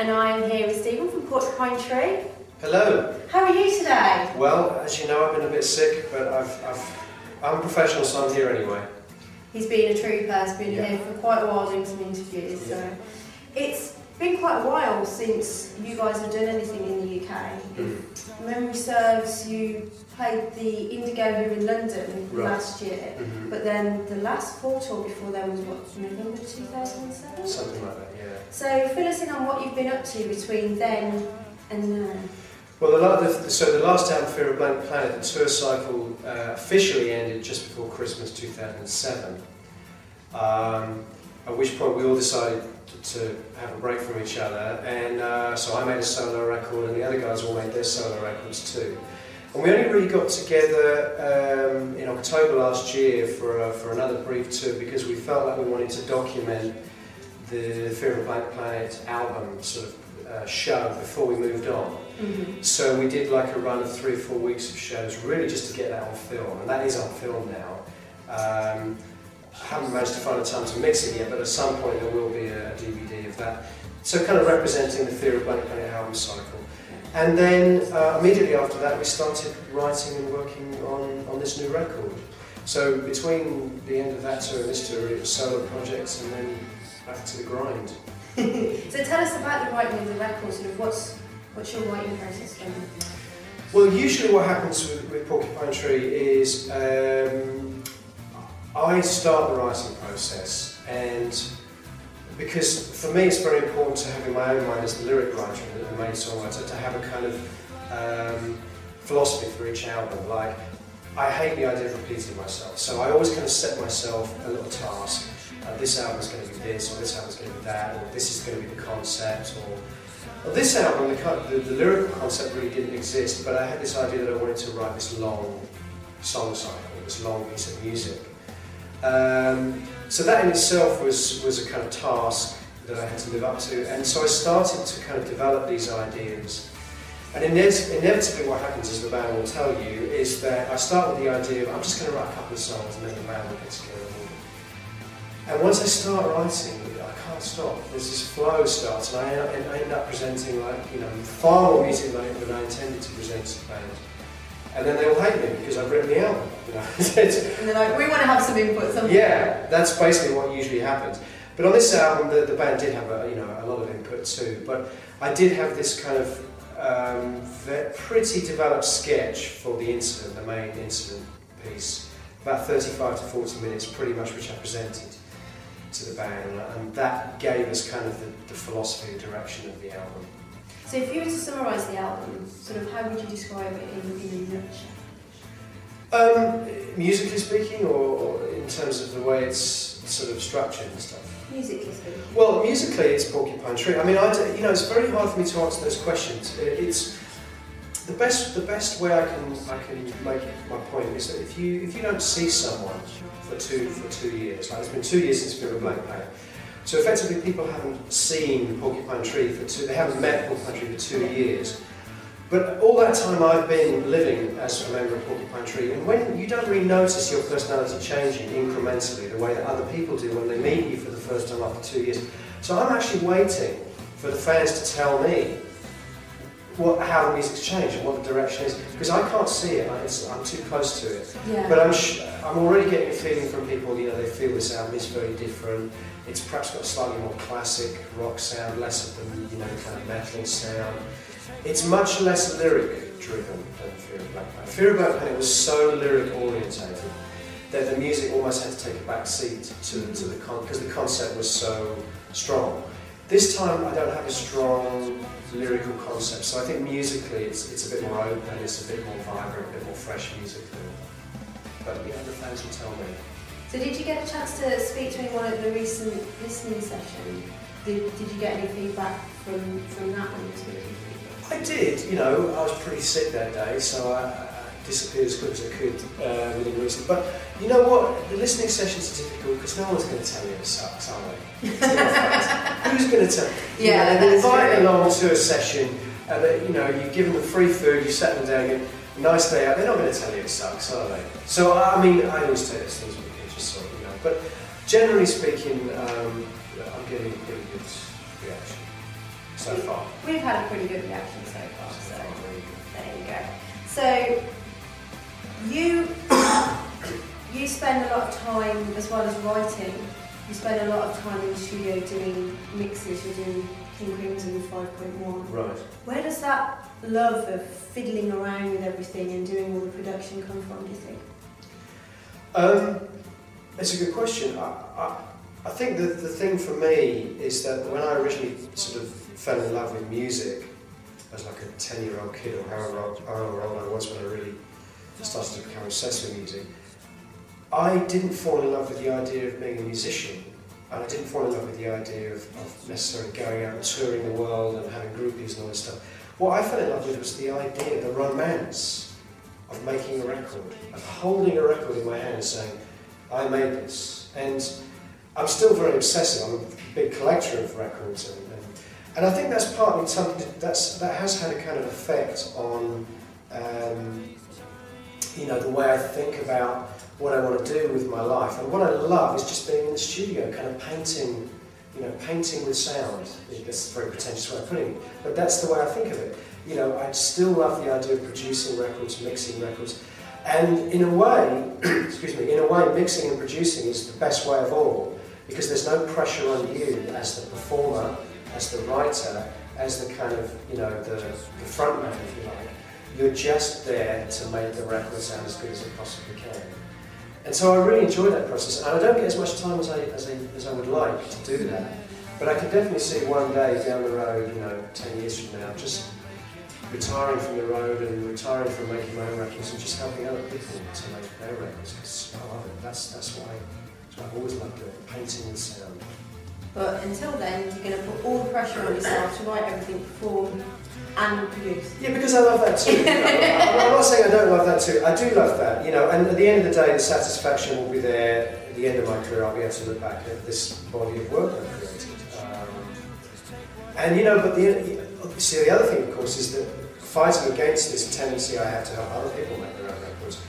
And I'm here with Stephen from Porcupine Tree. Hello. How are you today? Well, as you know, I've been a bit sick, but I'm a professional, so I'm here anyway. He's been a trooper, he's been here for quite a while doing some interviews. Yeah. So it's been quite a while since you guys have done anything in the UK. If memory serves, you played the Indigo here in London last year, but then the last full tour before then was what, November 2007? Something like that, yeah. So fill us in on what you've been up to between then and now. Well, the last album, Fear of Blank Planet, the tour cycle officially ended just before Christmas 2007. At which point we all decided to have a break from each other, and so I made a solo record, and the other guys all made their solo records too. And we only really got together in October last year for another brief tour because we felt like we wanted to document the Fear of Blank Planet album sort of show before we moved on. So we did like a run of 3 or 4 weeks of shows, really just to get that on film, and that is on film now. I haven't managed to find a time to mix it yet, but at some point there will be a DVD of that. So kind of representing the Fear of Blank Planet album cycle. And then immediately after that we started writing and working on this new record. So between the end of that tour and this tour, it was solo projects and then back to the grind. So tell us about the writing of the record, sort of what's your writing process then? Well, usually what happens with Porcupine Tree is I start the writing process, and because for me it's very important to have in my own mind as the lyric writer and the main songwriter to have a kind of philosophy for each album. Like, I hate the idea of repeating myself, so I always kind of set myself a little task. This album's going to be this, or this album's going to be that, or this is going to be the concept, or this album, the lyrical concept really didn't exist, but I had this idea that I wanted to write this long song cycle, this long piece of music. So that in itself was a kind of task that I had to live up to, and so I started to kind of develop these ideas. And inevitably what happens, as the band will tell you, is that I start with the idea of I'm just going to write a couple of songs and then the band will get together. And once I start writing, I can't stop. There's this flow starts, and I end up presenting far more music than I intended to present to the band. And then they all hate me because I've written the album. And they're like, we want to have some input. Yeah, that's basically what usually happens. But on this album, the band did have a lot of input too. But I did have this kind of pretty developed sketch for the incident, the main incident piece, about 35 to 40 minutes, pretty much, which I presented to the band, and that gave us kind of the philosophy and direction of the album. So if you were to summarise the album, sort of how would you describe it in a nutshell? Musically speaking, or in terms of the way it's sort of structured and stuff? Musically speaking. Well, musically it's Porcupine Tree. I mean, it's very hard for me to answer those questions. It's the best way I can make my point is that if you don't see someone for two years, like it's been 2 years since Fear of Blank Planet, so effectively people haven't seen Porcupine Tree they haven't met Porcupine Tree for 2 years. But all that time I've been living as a member of Porcupine Tree, and when you don't really notice your personality changing incrementally the way that other people do when they meet you for the first time after 2 years. So I'm actually waiting for the fans to tell me how the music's changed and what the direction is, because I can't see it. I'm too close to it. Yeah. But I'm already getting a feeling from people. They feel this album is very different. It's perhaps got a slightly more classic rock sound, less of the kind of metal sound. It's much less lyric driven than Fear of Blank Planet. Fear of Blank Planet was so lyric orientated that the music almost had to take a back seat because the concept was so strong. This time I don't have a strong lyrical concept, so I think musically it's a bit more open, it's a bit more vibrant, a bit more fresh musically. But the fans will tell me. So did you get a chance to speak to anyone at the recent listening session? Did you get any feedback from that one too? I did. I was pretty sick that day, so I disappeared as quick as I could within reason. But you know what? The listening sessions are difficult because no one's going to tell you it sucks, are they? Who's going to tell you? Yeah, they invite you along to a session, and you've given them free food, you sat them down, and a nice day out. They're not going to tell you it sucks, are they? So I mean, I always take those things with a pinch of salt, But generally speaking, I'm getting a pretty good reaction. so far. We've had a pretty good reaction so far, so there you go. So you spend a lot of time, as well as writing, you spend a lot of time in the studio doing mixes. You're doing King Crimson 5.1. Right. Where does that love of fiddling around with everything and doing all the production come from, do you think? It's a good question. I think that the thing for me is that when I originally sort of fell in love with music, as like a 10-year-old kid or however old I was when I really started to become obsessed with music, I didn't fall in love with the idea of being a musician, and I didn't fall in love with the idea of necessarily going out and touring the world and having groupies and all this stuff. What I fell in love with was the idea, the romance of making a record, of holding a record in my hand and saying, I made this. And I'm still very obsessive. I'm a big collector of records, and I think that's partly something that has had a kind of effect on you know, the way I think about what I want to do with my life. And what I love is just being in the studio, kind of painting, you know, painting with sound. That's a very pretentious way of putting it, but that's the way I think of it. You know, I still love the idea of producing records, mixing records, and in a way, excuse me, in a way, mixing and producing is the best way of all, because there's no pressure on you as the performer, as the writer, as the kind of, you know, the frontman, if you like. You're just there to make the record sound as good as it possibly can. And so I really enjoy that process, and I don't get as much time as I would like to do that. But I can definitely see one day down the road, you know, 10 years from now, just retiring from the road and retiring from making my own records and just helping other people to make their records, because I love it. That's why I've always loved doing it, painting with sound. But until then, you're going to put all the pressure on yourself to write everything, perform and produce. Yeah, because I love that too. You know? I'm not saying I don't love that too. I do love that, you know, and at the end of the day, the satisfaction will be there. At the end of my career, I'll be able to look back at this body of work I've created. And, you know, but the other thing, of course, is that fighting against this tendency I have to help other people make their own records.